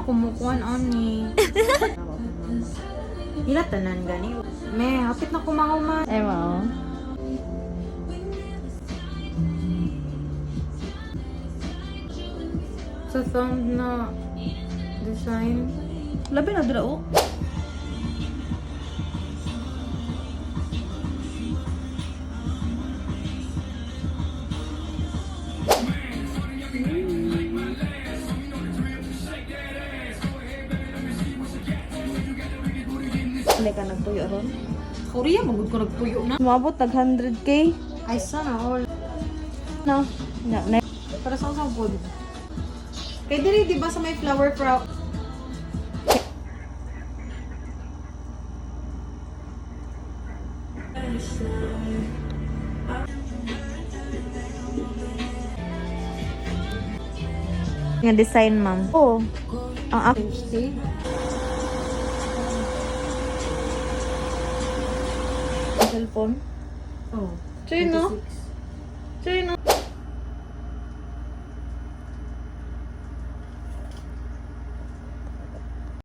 kumukuan ani. Ila tanan gani. Me, hapit na kumahuman. Ay, wow. Sa thumb na design. Labi na dira, oh. Hindi ka nagpuyo ron? Korea, magod ko nagpuyo na. Umabot nag 100k? Ay, sana all. No. Na. Para sa usang food. Kaya dili, di ba sa may flower crown? Nga design, ma'am. Oo. Ang Stay. cellphone. Oh. Sino? 26. Sino?